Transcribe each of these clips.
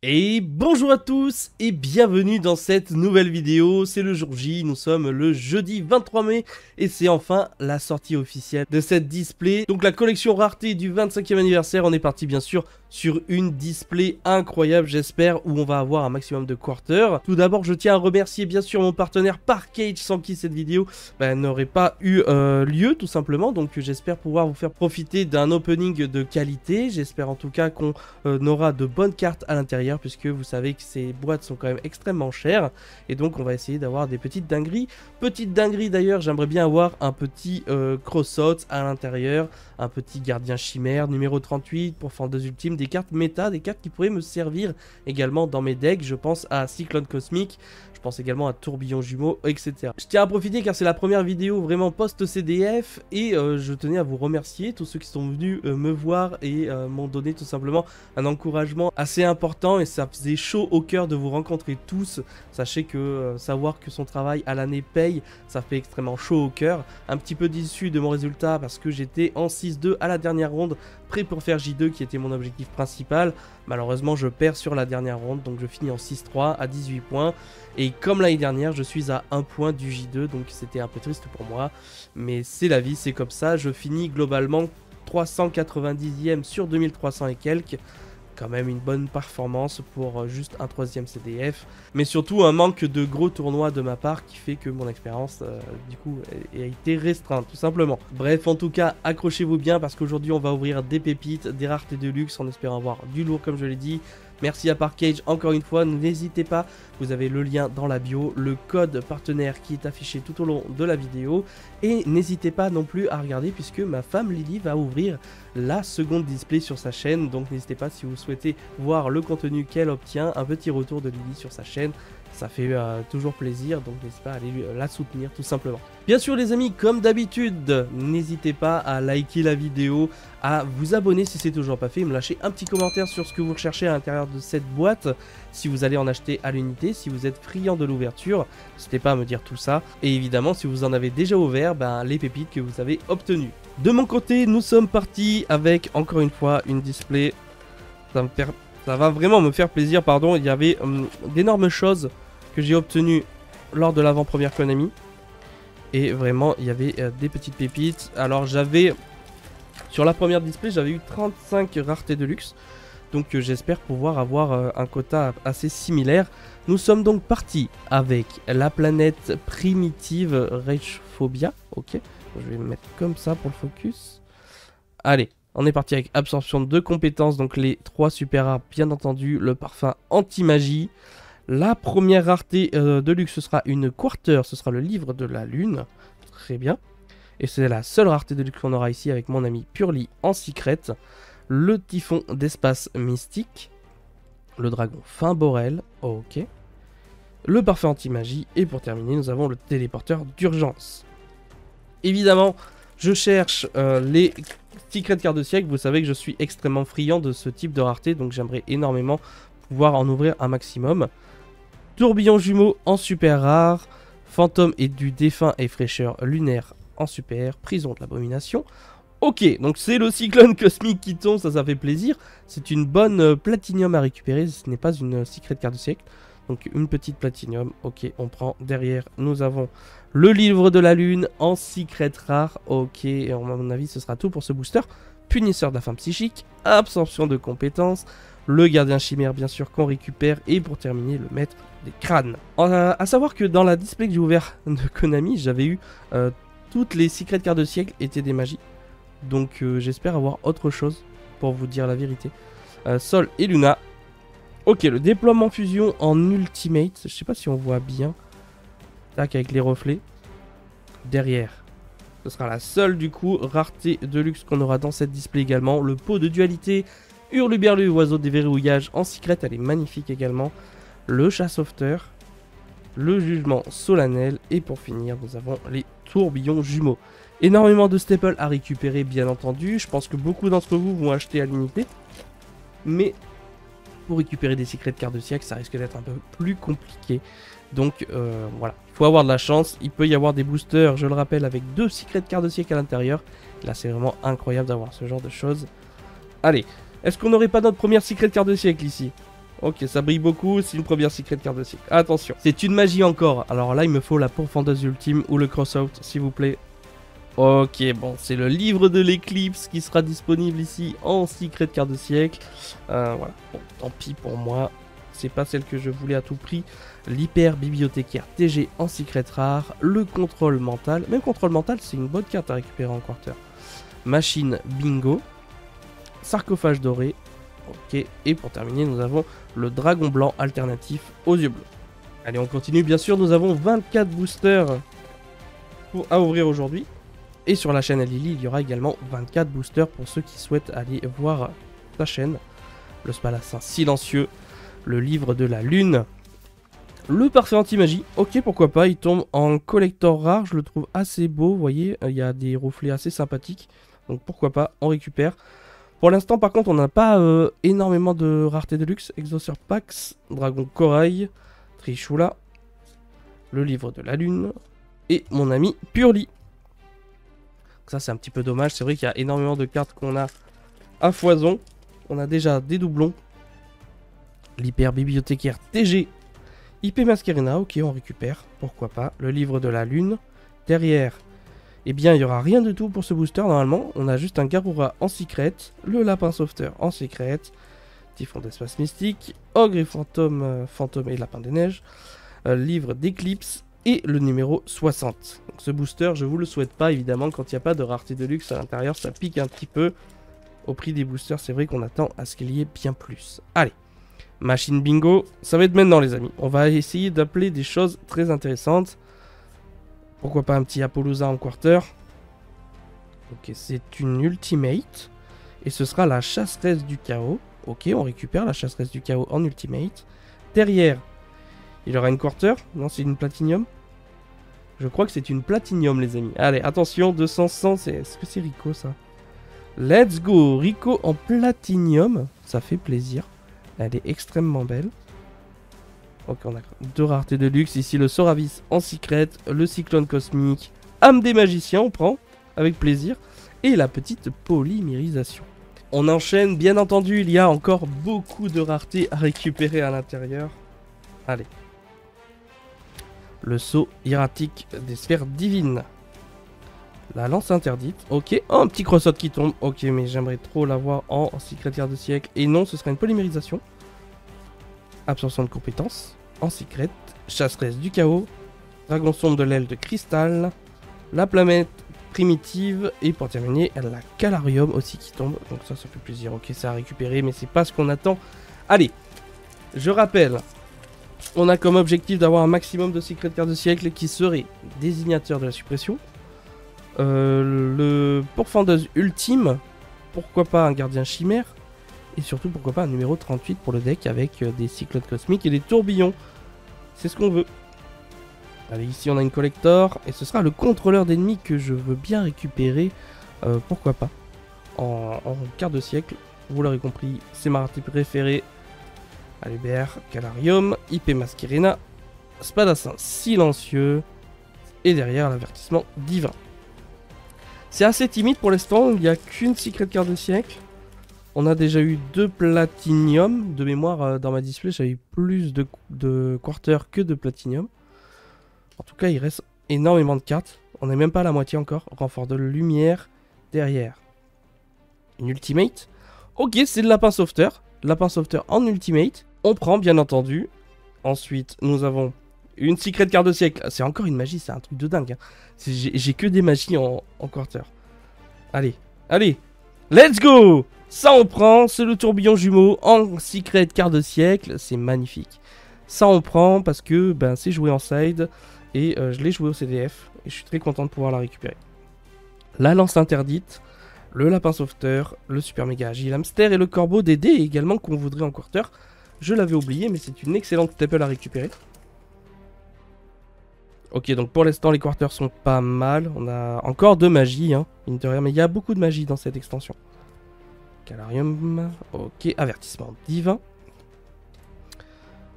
Et bonjour à tous et bienvenue dans cette nouvelle vidéo, c'est le jour J, nous sommes le jeudi 23 mai et c'est enfin la sortie officielle de cette display. Donc la collection rareté du 25e anniversaire, on est parti bien sûr sur une display incroyable j'espère où on va avoir un maximum de quarters. Tout d'abord je tiens à remercier bien sûr mon partenaire Parkage sans qui cette vidéo n'aurait pas eu lieu tout simplement. Donc j'espère pouvoir vous faire profiter d'un opening de qualité, j'espère en tout cas qu'on aura de bonnes cartes à l'intérieur puisque vous savez que ces boîtes sont quand même extrêmement chères et donc on va essayer d'avoir des petites dingueries. Petite dinguerie d'ailleurs, j'aimerais bien avoir un petit cross-out à l'intérieur, un petit gardien chimère numéro 38 pour Fendez Ultime, des cartes méta, des cartes qui pourraient me servir également dans mes decks. Je pense à Cyclone Cosmique, je pense également à Tourbillon Jumeau, etc. Je tiens à profiter car c'est la première vidéo vraiment post-CDF et je tenais à vous remercier tous ceux qui sont venus me voir et m'ont donné tout simplement un encouragement assez important et ça faisait chaud au cœur de vous rencontrer tous. Sachez que savoir que son travail à l'année paye, ça fait extrêmement chaud au cœur. Un petit peu déçu de mon résultat parce que j'étais en 6-2 à la dernière ronde, prêt pour faire J2 qui était mon objectif principal. Malheureusement je perds sur la dernière ronde, donc je finis en 6-3 à 18 points. Et comme l'année dernière, je suis à 1 point du J2, donc c'était un peu triste pour moi. Mais c'est la vie, c'est comme ça. Je finis globalement 390e sur 2300 et quelques. Quand même une bonne performance pour juste un 3e CDF. Mais surtout un manque de gros tournois de ma part qui fait que mon expérience du coup a été restreinte tout simplement. Bref, en tout cas, accrochez-vous bien parce qu'aujourd'hui on va ouvrir des pépites, des raretés de luxe en espérant avoir du lourd comme je l'ai dit. Merci à Parkage encore une fois, n'hésitez pas, vous avez le lien dans la bio, le code partenaire qui est affiché tout au long de la vidéo. Et n'hésitez pas non plus à regarder puisque ma femme Lily va ouvrir la seconde display sur sa chaîne. Donc n'hésitez pas si vous souhaitez voir le contenu qu'elle obtient, un petit retour de Lily sur sa chaîne. Ça fait toujours plaisir, donc n'hésitez pas à aller la soutenir tout simplement. Bien sûr les amis, comme d'habitude, n'hésitez pas à liker la vidéo, à vous abonner si c'est toujours pas fait, me lâcher un petit commentaire sur ce que vous recherchez à l'intérieur de cette boîte, si vous allez en acheter à l'unité, si vous êtes friand de l'ouverture, n'hésitez pas à me dire tout ça, et évidemment si vous en avez déjà ouvert, les pépites que vous avez obtenues. De mon côté, nous sommes partis avec encore une fois une display, ça va vraiment me faire plaisir, pardon, il y avait d'énormes choses que j'ai obtenues lors de l'avant-première Konami. Et vraiment, il y avait des petites pépites. Alors j'avais, sur la première display, j'avais eu 35 raretés de luxe. Donc j'espère pouvoir avoir un quota assez similaire. Nous sommes donc partis avec la planète primitive Reichphobia. Ok, je vais me mettre comme ça pour le focus. Allez. On est parti avec absorption de compétences, donc les 3 super rares, bien entendu, le parfum anti-magie. La première rareté de luxe, ce sera une quarter, ce sera le livre de la lune. Très bien. Et c'est la seule rareté de luxe qu'on aura ici avec mon ami Purely en secret. Le typhon d'espace mystique. Le dragon fin Borel, ok. Le parfum anti-magie. Et pour terminer, nous avons le téléporteur d'urgence. Évidemment, je cherche les secret cartes de siècle. Vous savez que je suis extrêmement friand de ce type de rareté, donc j'aimerais énormément pouvoir en ouvrir un maximum. Tourbillon jumeau en super rare, fantôme et du défunt et fraîcheur lunaire en super, prison de l'abomination. Ok, donc c'est le cyclone cosmique qui tombe, ça fait plaisir. C'est une bonne platinium à récupérer, ce n'est pas une secret carte de siècle. Donc une petite platinium, ok, on prend. Derrière, nous avons le livre de la lune en secret rare, ok, et à mon avis ce sera tout pour ce booster. Punisseur de la femme psychique, absorption de compétences, le gardien chimère bien sûr qu'on récupère, et pour terminer le maître des crânes. À savoir que dans la display que j'ai ouvert de Konami, j'avais eu toutes les secret cartes de siècle étaient des magies. Donc j'espère avoir autre chose pour vous dire la vérité. Sol et Luna. Ok, le déploiement fusion en ultimate. Je sais pas si on voit bien. Tac, avec les reflets. Derrière. Ce sera la seule du coup rareté de luxe qu'on aura dans cette display également. Le pot de dualité. Hurluberlu, oiseau de déverrouillage en secret. Elle est magnifique également. Le chassofter. Le jugement solennel. Et pour finir, nous avons les tourbillons jumeaux. Énormément de staples à récupérer bien entendu. Je pense que beaucoup d'entre vous vont acheter à l'unité. Mais pour récupérer des secrets de cartes de siècle, ça risque d'être un peu plus compliqué. Donc voilà, il faut avoir de la chance. Il peut y avoir des boosters, je le rappelle, avec 2 secrets de cartes de siècle à l'intérieur. Là, c'est vraiment incroyable d'avoir ce genre de choses. Allez, est-ce qu'on n'aurait pas notre première secret de carte de siècle ici? Ok, ça brille beaucoup, c'est une première secret card de siècle. Attention, c'est une magie encore. Alors là, il me faut la pourfendeuse ultime ou le cross-out, s'il vous plaît. Ok, bon, c'est le livre de l'éclipse qui sera disponible ici en secret card de siècle. Voilà, bon, tant pis pour moi. C'est pas celle que je voulais à tout prix. L'hyper bibliothécaire TG en secret rare. Le contrôle mental. Même contrôle mental, c'est une bonne carte à récupérer en quarter. Machine bingo. Sarcophage doré. Ok, et pour terminer, nous avons le dragon blanc alternatif aux yeux bleus. Allez, on continue. Bien sûr, nous avons 24 boosters à ouvrir aujourd'hui. Et sur la chaîne à Lily, il y aura également 24 boosters pour ceux qui souhaitent aller voir sa chaîne. Le Spadassin silencieux, le livre de la lune, le parfait anti-magie. Ok, pourquoi pas, il tombe en collector rare, je le trouve assez beau, vous voyez, il y a des reflets assez sympathiques. Donc pourquoi pas, on récupère. Pour l'instant, par contre, on n'a pas énormément de rareté de luxe. Exauceur Pax, Dragon Corail, Trishula, le livre de la lune et mon ami Purli. Ça, c'est un petit peu dommage. C'est vrai qu'il y a énormément de cartes qu'on a à foison. On a déjà des doublons. L'hyper bibliothécaire TG. IP Masquerena, ok, on récupère. Pourquoi pas. Le livre de la lune. Derrière, eh bien, il n'y aura rien du tout pour ce booster normalement. On a juste un Garura en secret. Le lapin sauveteur en secret. Typhon d'espace mystique. Ogre et fantôme, fantôme et lapin des neiges. Livre d'éclipse. Et le numéro 60. Donc ce booster, je vous le souhaite pas évidemment. Quand il n'y a pas de rareté de luxe à l'intérieur, ça pique un petit peu. Au prix des boosters, c'est vrai qu'on attend à ce qu'il y ait bien plus. Allez, machine bingo, ça va être maintenant les amis. On va essayer d'appeler des choses très intéressantes. Pourquoi pas un petit Apollousa en quarter. Ok, c'est une ultimate. Et ce sera la chasseresse du chaos. Ok, on récupère la chasseresse du chaos en ultimate. Derrière, il y aura une quarter. Non, c'est une platinium. Je crois que c'est une platinium, les amis. Allez, attention, 200, 100, est-ce que c'est Rico, ça? Let's go, Rico en platinium. Ça fait plaisir. Elle est extrêmement belle. Ok, on a deux raretés de luxe. Ici, le Soravis en secret. Le cyclone cosmique. Âme des magiciens, on prend. Avec plaisir. Et la petite polymérisation. On enchaîne, bien entendu. Il y a encore beaucoup de raretés à récupérer à l'intérieur. Allez. Le saut hiératique des sphères divines. La lance interdite. Ok. Oh, un petit cross-out qui tombe. Ok, mais j'aimerais trop l'avoir en secrétaire de siècle. Et non, ce sera une polymérisation. Absorption de compétences. En secret. Chasseresse du chaos. Dragon sombre de l'aile de cristal. La planète primitive. Et pour terminer, la calarium aussi qui tombe. Donc ça fait plaisir. Ok, ça a récupéré, mais c'est pas ce qu'on attend. Allez. Je rappelle. On a comme objectif d'avoir un maximum de secret cartes de siècle qui serait désignateur de la suppression. Le pourfendeuse ultime. Pourquoi pas un gardien chimère. Et surtout pourquoi pas un numéro 38 pour le deck avec des cyclones cosmiques et des tourbillons. C'est ce qu'on veut. Allez, ici on a une collector. Et ce sera le contrôleur d'ennemis que je veux bien récupérer. Pourquoi pas. En carte de siècle. Vous l'aurez compris, c'est ma rareté préférée. Albert, Calarium, IP Masquerena, Spadassin silencieux, et derrière l'avertissement divin. C'est assez timide pour l'instant, il n'y a qu'une secret card de siècle. On a déjà eu 2 platinium, de mémoire dans ma display j'avais eu plus de quarter que de platinium. En tout cas il reste énormément de cartes, on n'est même pas à la moitié encore. Renfort de lumière, derrière une ultimate. Ok, c'est le lapin sauveteur en ultimate. On prend bien entendu. Ensuite, nous avons une secret card de siècle. C'est encore une magie, c'est un truc de dingue. Hein. J'ai que des magies en quarter. Allez, allez, let's go. Ça on prend, c'est le tourbillon jumeau en secret card de siècle. C'est magnifique. Ça on prend parce que ben, c'est joué en side. Et je l'ai joué au CDF. Et je suis très content de pouvoir la récupérer. La lance interdite. Le lapin sauveteur, le super méga agile hamster et le corbeau des dés également qu'on voudrait en quarter. Je l'avais oublié, mais c'est une excellente staple à récupérer. Ok, donc pour l'instant, les quarters sont pas mal. On a encore de magie, hein, mine de rien, mais il y a beaucoup de magie dans cette extension. Calarium, ok, avertissement divin.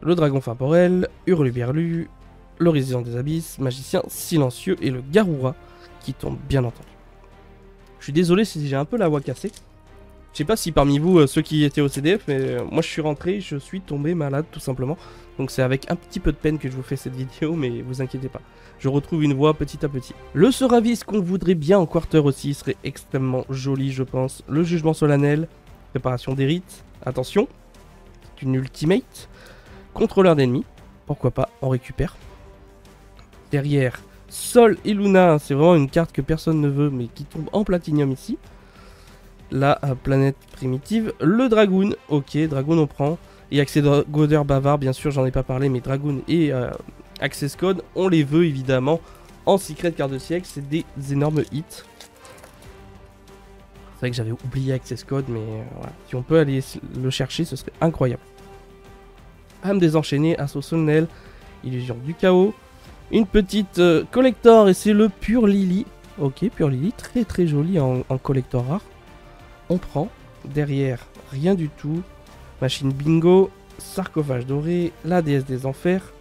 Le dragon temporel, Hurluberlu, le résident des abysses, magicien silencieux et le Garura qui tombe bien entendu. Je suis désolé si j'ai un peu la voix cassée. Je sais pas si parmi vous, ceux qui étaient au CDF, mais moi je suis rentré, je suis tombé malade tout simplement. Donc c'est avec un petit peu de peine que je vous fais cette vidéo, mais vous inquiétez pas. Je retrouve une voie petit à petit. Le Seravis qu'on voudrait bien en quarter aussi serait extrêmement joli, je pense. Le jugement solennel, préparation des rites. Attention, c'est une ultimate. Contrôleur d'ennemis, pourquoi pas, on récupère. Derrière, Sol et Luna, c'est vraiment une carte que personne ne veut, mais qui tombe en platinium ici. La planète primitive, le Dragoon, ok, Dragoon on prend. Et accès Godeur bavard, bien sûr, j'en ai pas parlé, mais Dragoon et Access Code, on les veut évidemment en secret carte de siècle, c'est des énormes hits. C'est vrai que j'avais oublié Access Code, mais voilà. Si on peut aller le chercher, ce serait incroyable. Âme désenchaînée, assaut solennel, illusion du chaos. Une petite collector, et c'est le Pure Lily. Ok, Pure Lily, très très joli en collector rare. On prend. Derrière, rien du tout. Machine bingo, sarcophage doré, la déesse des enfers,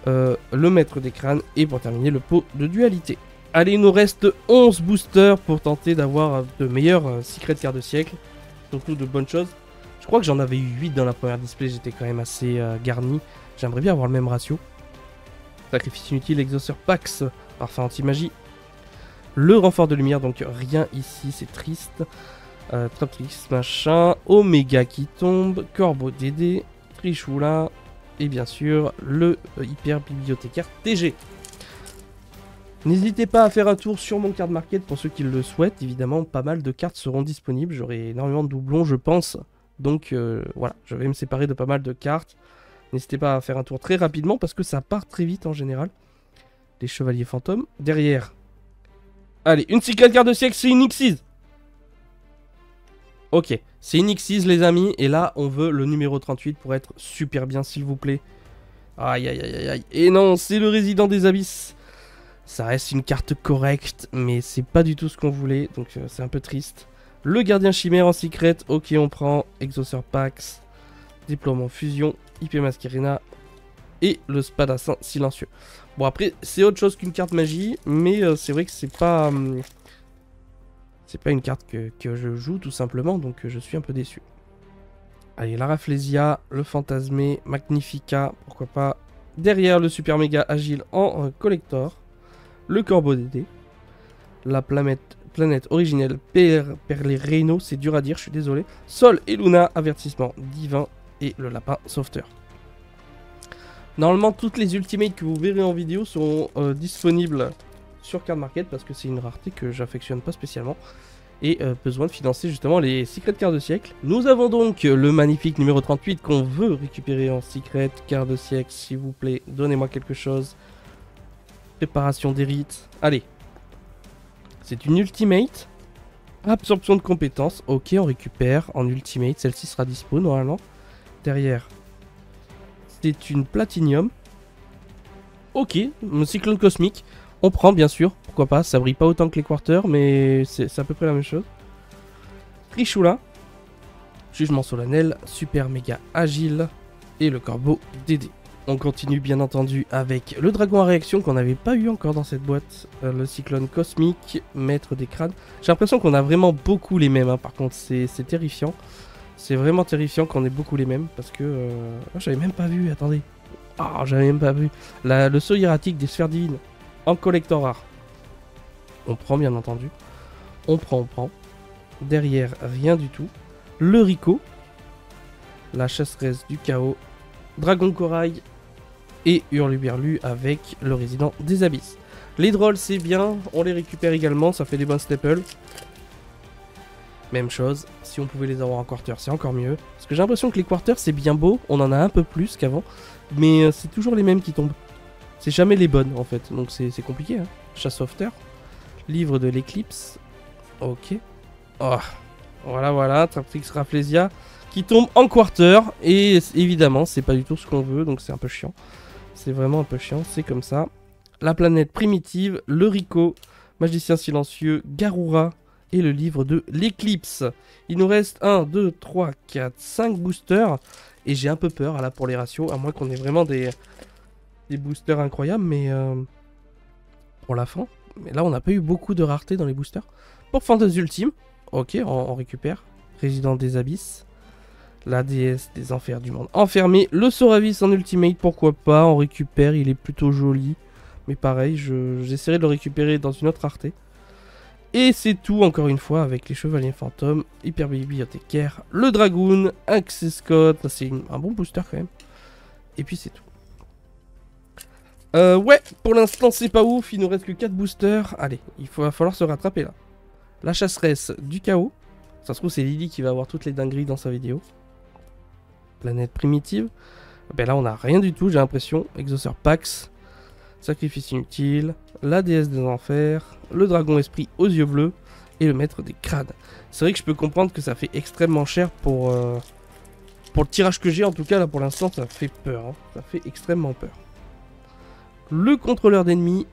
le maître des crânes, et pour terminer, le pot de dualité. Allez, il nous reste 11 boosters pour tenter d'avoir de meilleurs secrets de carte de siècle. Surtout de bonnes choses. Je crois que j'en avais eu 8 dans la première display, j'étais quand même assez garni. J'aimerais bien avoir le même ratio. Sacrifice inutile, exauceur Pax, parfum anti-magie. Le renfort de lumière, donc rien ici, c'est triste. Traptrix, machin. Oméga qui tombe. Corbeau DD. Trichoula. Et bien sûr, le hyper bibliothécaire TG. N'hésitez pas à faire un tour sur mon card market pour ceux qui le souhaitent. Évidemment, pas mal de cartes seront disponibles. J'aurai énormément de doublons, je pense. Donc voilà, je vais me séparer de pas mal de cartes. N'hésitez pas à faire un tour très rapidement parce que ça part très vite en général. Les chevaliers fantômes. Derrière. Allez, une secret carte de siècle, c'est une Xyz. Ok, c'est une Xyz les amis, et là on veut le numéro 38 pour être super bien s'il vous plaît. Aïe aïe aïe aïe, et non, c'est le résident des abysses. Ça reste une carte correcte, mais c'est pas du tout ce qu'on voulait, donc c'est un peu triste. Le gardien chimère en secret, ok on prend. Exauceur Pax, déploiement fusion, IP Masquerena, et le spadassin silencieux. Bon après, c'est autre chose qu'une carte magie, mais c'est vrai que c'est pas... c'est pas une carte que je joue tout simplement, donc je suis un peu déçu. Allez, la Rafflesia, le Fantasmé, Magnifica, pourquoi pas. Derrière, le Super Méga Agile en collector. Le Corbeau DD. La planète originelle Perlé Reino, c'est dur à dire, je suis désolé. Sol et Luna, avertissement divin. Et le lapin sauveteur. Normalement, toutes les ultimates que vous verrez en vidéo seront disponibles sur Card Market parce que c'est une rareté que j'affectionne pas spécialement. Et besoin de financer justement les secrets cartes de siècle. Nous avons donc le magnifique numéro 38 qu'on veut récupérer en secret carte de siècle. S'il vous plaît, donnez-moi quelque chose. Préparation des rites. Allez. C'est une ultimate. Absorption de compétences. Ok, on récupère en ultimate. Celle-ci sera dispo normalement. Derrière. C'est une platinium. Ok, un cyclone cosmique. On prend bien sûr, pourquoi pas, ça brille pas autant que les quarters, mais c'est à peu près la même chose. Trichoula, jugement solennel, super méga agile et le corbeau DD. On continue bien entendu avec le dragon à réaction qu'on n'avait pas eu encore dans cette boîte. Le cyclone cosmique, maître des crânes. J'ai l'impression qu'on a vraiment beaucoup les mêmes, hein. Par contre c'est terrifiant. C'est vraiment terrifiant qu'on ait beaucoup les mêmes parce que... Oh, j'avais même pas vu, attendez. Ah, j'avais même pas vu. Le saut hiératique des sphères divines. En collector rare. On prend bien entendu. On prend. Derrière, rien du tout. Le Rico. La chasseresse du chaos. Dragon corail. Et Hurluberlu avec le résident des abysses. Les drôles c'est bien. On les récupère également. Ça fait des bons staples. Même chose. Si on pouvait les avoir en quarter c'est encore mieux. Parce que j'ai l'impression que les quarters c'est bien beau. On en a un peu plus qu'avant. Mais c'est toujours les mêmes qui tombent. C'est jamais les bonnes en fait, donc c'est compliqué. Hein. Chasse sauveteur, livre de l'éclipse, ok. Oh. Voilà, Traptrix Rafflesia qui tombe en quarter. Et évidemment, c'est pas du tout ce qu'on veut, donc c'est un peu chiant. C'est vraiment un peu chiant, c'est comme ça. La planète primitive, le Rico, magicien silencieux, Garura et le livre de l'éclipse. Il nous reste 1, 2, 3, 4, 5 boosters. Et j'ai un peu peur là pour les ratios, à moins qu'on ait vraiment des boosters incroyables, mais pour la fin. Mais là, on n'a pas eu beaucoup de rareté dans les boosters. Pour Fantasy Ultime, ok, on récupère. Résident des Abysses. La déesse des enfers du monde enfermé. Le Soravis en ultimate, pourquoi pas. On récupère, il est plutôt joli. Mais pareil, j'essaierai de le récupérer dans une autre rareté. Et c'est tout, encore une fois, avec les Chevaliers Fantômes, Hyper Bibliothécaire, le Dragoon, Access Code. C'est un bon booster quand même. Et puis c'est tout. Ouais, pour l'instant c'est pas ouf, il nous reste que 4 boosters. Allez, va falloir se rattraper là. La chasseresse du chaos. Ça se trouve c'est Lily qui va avoir toutes les dingueries dans sa vidéo. Planète primitive. Ben là on a rien du tout, j'ai l'impression. Exauceur Pax. Sacrifice inutile. La déesse des enfers. Le dragon esprit aux yeux bleus. Et le maître des crânes. C'est vrai que je peux comprendre que ça fait extrêmement cher pour le tirage que j'ai. En tout cas là pour l'instant ça fait peur. Hein. Ça fait extrêmement peur. Le contrôleur d'ennemis.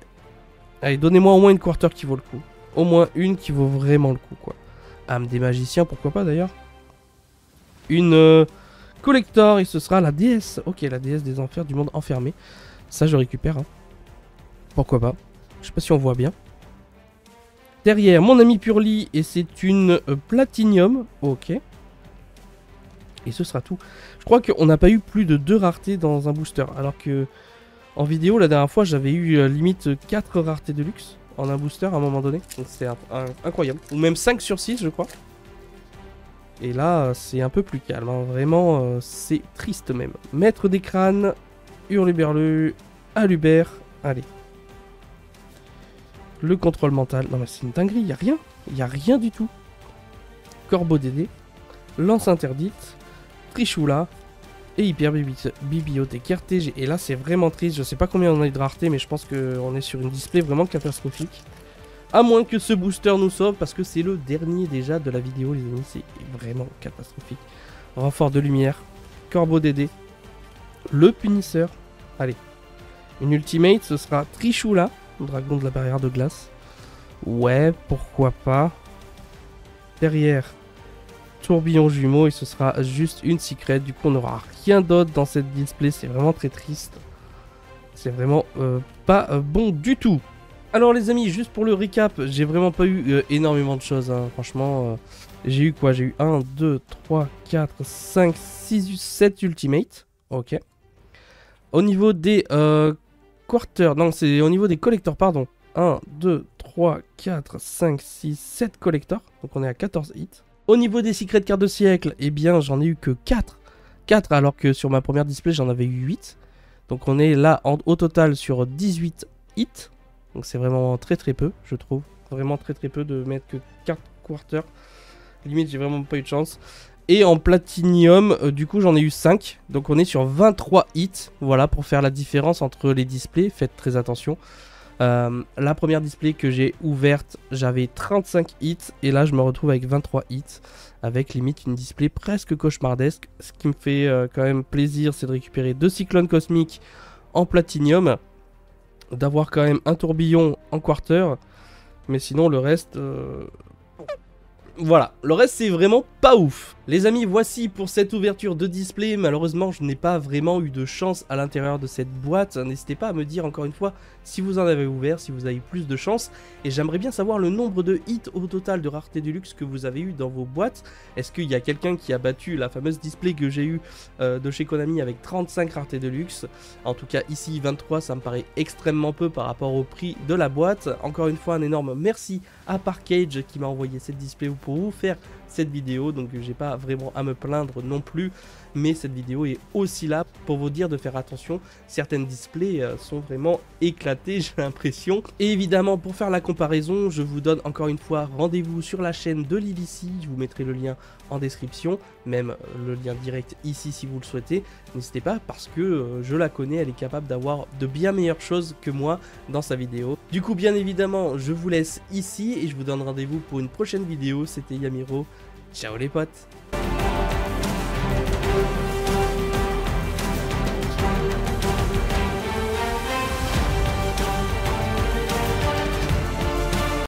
Allez, donnez-moi au moins une quarter qui vaut le coup. Au moins une qui vaut vraiment le coup, quoi. Âme des magiciens, pourquoi pas d'ailleurs. Une collector, et ce sera la déesse. Ok, la déesse des enfers du monde enfermé. Ça, je récupère. Hein. Pourquoi pas. Je sais pas si on voit bien. Derrière, mon ami Purly, et c'est une platinium. Ok. Et ce sera tout. Je crois qu'on n'a pas eu plus de 2 raretés dans un booster, alors que... En vidéo, la dernière fois, j'avais eu limite 4 raretés de luxe en un booster à un moment donné. Donc c'est incroyable. Ou même 5 sur 6, je crois. Et là, c'est un peu plus calme. Hein. Vraiment, c'est triste même. Maître des crânes, Hurluberlu, Alubert. Allez. Le contrôle mental. Non mais c'est une dinguerie, il n'y a rien. Il n'y a rien du tout. Corbeau Dédé. Lance interdite. Trichoula. Et Hyper Bibliothécaire TG. Et là, c'est vraiment triste. Je sais pas combien on a eu de rareté, mais je pense qu'on est sur une display vraiment catastrophique. À moins que ce booster nous sauve, parce que c'est le dernier déjà de la vidéo, les amis. C'est vraiment catastrophique. Renfort de lumière. Corbeau Dédé. Le punisseur. Allez. Une ultimate, ce sera Trichoula. Dragon de la barrière de glace. Ouais, pourquoi pas. Derrière... Tourbillon jumeau et ce sera juste une secret. Du coup on n'aura rien d'autre dans cette display. C'est vraiment très triste. C'est vraiment pas bon du tout. Alors les amis, juste pour le recap, j'ai vraiment pas eu énormément de choses. Hein. Franchement, j'ai eu quoi? J'ai eu 1, 2, 3, 4, 5, 6, 7 ultimates. Ok. Au niveau des quarters, non c'est au niveau des collectors, pardon. 1, 2, 3, 4, 5, 6, 7 collectors. Donc on est à 14 hits. Au niveau des secrets de cartes de siècle, eh bien j'en ai eu que 4. 4 alors que sur ma première display j'en avais eu 8. Donc on est là au total sur 18 hits. Donc c'est vraiment très très peu je trouve. Vraiment très très peu de mettre que 4 quarters. Limite j'ai vraiment pas eu de chance. Et en platinium du coup j'en ai eu 5. Donc on est sur 23 hits. Voilà pour faire la différence entre les displays. Faites très attention. La première display que j'ai ouverte, j'avais 35 hits et là je me retrouve avec 23 hits avec limite une display presque cauchemardesque. Ce qui me fait quand même plaisir, c'est de récupérer 2 cyclones cosmiques en platinium, d'avoir quand même un tourbillon en quarter, mais sinon le reste... Voilà, le reste c'est vraiment pas ouf. Les amis, voici pour cette ouverture de display. Malheureusement, je n'ai pas vraiment eu de chance à l'intérieur de cette boîte. N'hésitez pas à me dire encore une fois si vous en avez ouvert, si vous avez eu plus de chance. Et j'aimerais bien savoir le nombre de hits au total de rareté du luxe que vous avez eu dans vos boîtes. Est-ce qu'il y a quelqu'un qui a battu la fameuse display que j'ai eu de chez Konami avec 35 raretés de luxe? En tout cas ici 23, ça me paraît extrêmement peu par rapport au prix de la boîte. Encore une fois un énorme merci à Parkage qui m'a envoyé cette display pour vous faire cette vidéo, donc j'ai pas vraiment à me plaindre non plus, mais cette vidéo est aussi là pour vous dire de faire attention. Certaines displays sont vraiment éclatées, j'ai l'impression. Et évidemment, pour faire la comparaison, je vous donne encore une fois rendez-vous sur la chaîne de Lilicy. Je vous mettrai le lien en description, même le lien direct ici si vous le souhaitez. N'hésitez pas parce que je la connais, elle est capable d'avoir de bien meilleures choses que moi dans sa vidéo. Du coup, bien évidemment, je vous laisse ici et je vous donne rendez-vous pour une prochaine vidéo. C'était Yamiro. Ciao les potes!